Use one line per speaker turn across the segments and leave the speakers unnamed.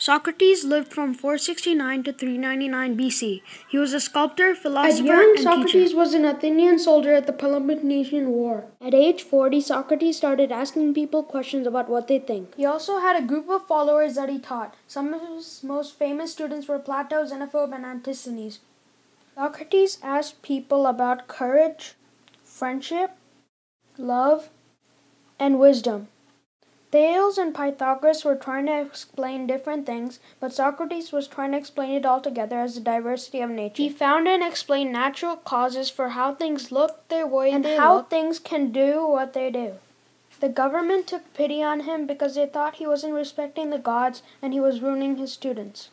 Socrates lived from 469 to 399 BC. He was a sculptor, philosopher,
At young,
and
Socrates
teacher.
was an Athenian soldier at the Peloponnesian War. At age 40, Socrates started asking people questions about what they think. He also had a group of followers that he taught. Some of his most famous students were Plato, Xenophon, and Antisthenes. Socrates asked people about courage, friendship, love, and wisdom. Thales and Pythagoras were trying to explain different things, but Socrates was trying to explain it all together as the diversity of nature. He found and explained natural causes for how things look their way and how things can do what they do. The government took pity on him because they thought he wasn't respecting the gods and he was ruining his students.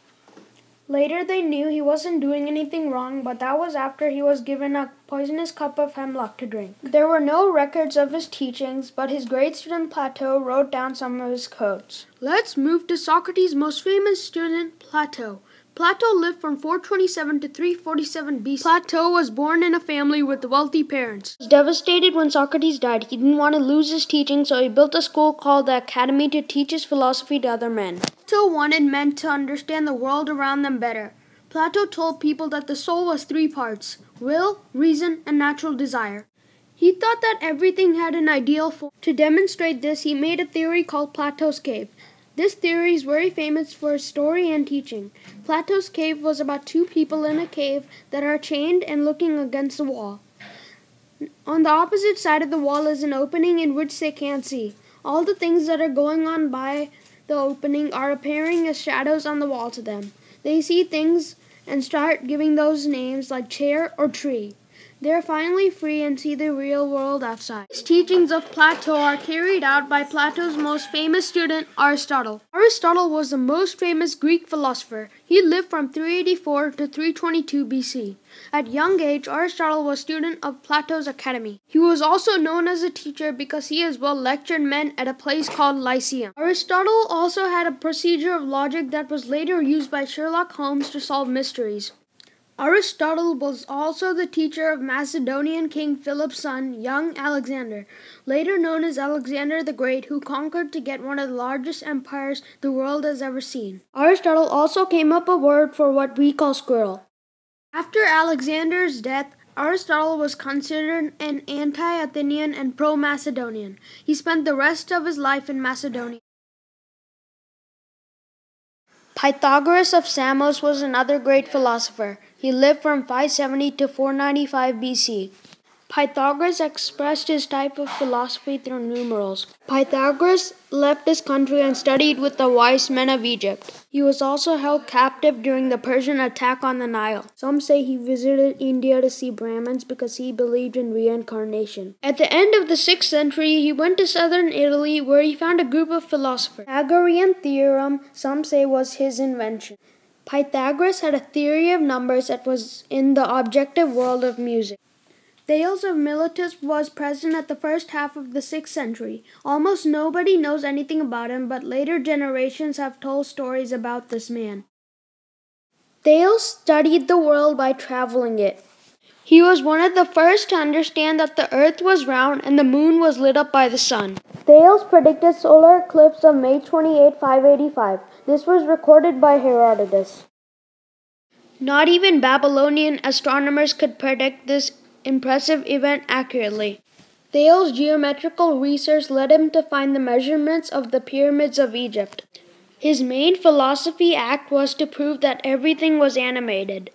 Later they knew he wasn't doing anything wrong, but that was after he was given a poisonous cup of hemlock to drink. There were no records of his teachings, but his great student Plato wrote down some of his quotes.
Let's move to Socrates' most famous student, Plato. Plato lived from 427 to 347 BC. Plato was born in a family with wealthy parents.
He was devastated when Socrates died. He didn't want to lose his teaching, so he built a school called the Academy to teach his philosophy to other men.
Plato wanted men to understand the world around them better. Plato told people that the soul was three parts: will, reason, and natural desire. He thought that everything had an ideal form. To demonstrate this, he made a theory called Plato's cave. This theory is very famous for its story and teaching. Plato's cave was about two people in a cave that are chained and looking against the wall. On the opposite side of the wall is an opening in which they can't see. All the things that are going on by the opening are appearing as shadows on the wall to them. They see things and start giving those names like chair or tree. They are finally free and see the real world outside. These teachings of Plato are carried out by Plato's most famous student, Aristotle. Aristotle was the most famous Greek philosopher. He lived from 384 to 322 BC. At young age, Aristotle was a student of Plato's Academy. He was also known as a teacher because he as well lectured men at a place called Lyceum. Aristotle also had a procedure of logic that was later used by Sherlock Holmes to solve mysteries. Aristotle was also the teacher of Macedonian King Philip's son, young Alexander, later known as Alexander the Great, who conquered to get one of the largest empires the world has ever seen. Aristotle also came up with a word for what we call squirrel. After Alexander's death, Aristotle was considered an anti-Athenian and pro-Macedonian. He spent the rest of his life in Macedonia. Pythagoras of Samos was another great philosopher. He lived from 570 to 495 BC. Pythagoras expressed his type of philosophy through numerals. Pythagoras left his country and studied with the wise men of Egypt. He was also held captive during the Persian attack on the Nile. Some say he visited India to see Brahmins because he believed in reincarnation. At the end of the 6th century, he went to southern Italy where he found a group of philosophers. The Pythagorean theorem, some say, was his invention. Pythagoras had a theory of numbers that was in the objective world of music. Thales of Miletus was present at the first half of the 6th century. Almost nobody knows anything about him, but later generations have told stories about this man. Thales studied the world by traveling it. He was one of the first to understand that the earth was round and the moon was lit up by the sun. Thales predicted solar eclipse of May 28, 585. This was recorded by Herodotus. Not even Babylonian astronomers could predict this impressive event accurately. Thales' geometrical research led him to find the measurements of the pyramids of Egypt. His main philosophy act was to prove that everything was animated.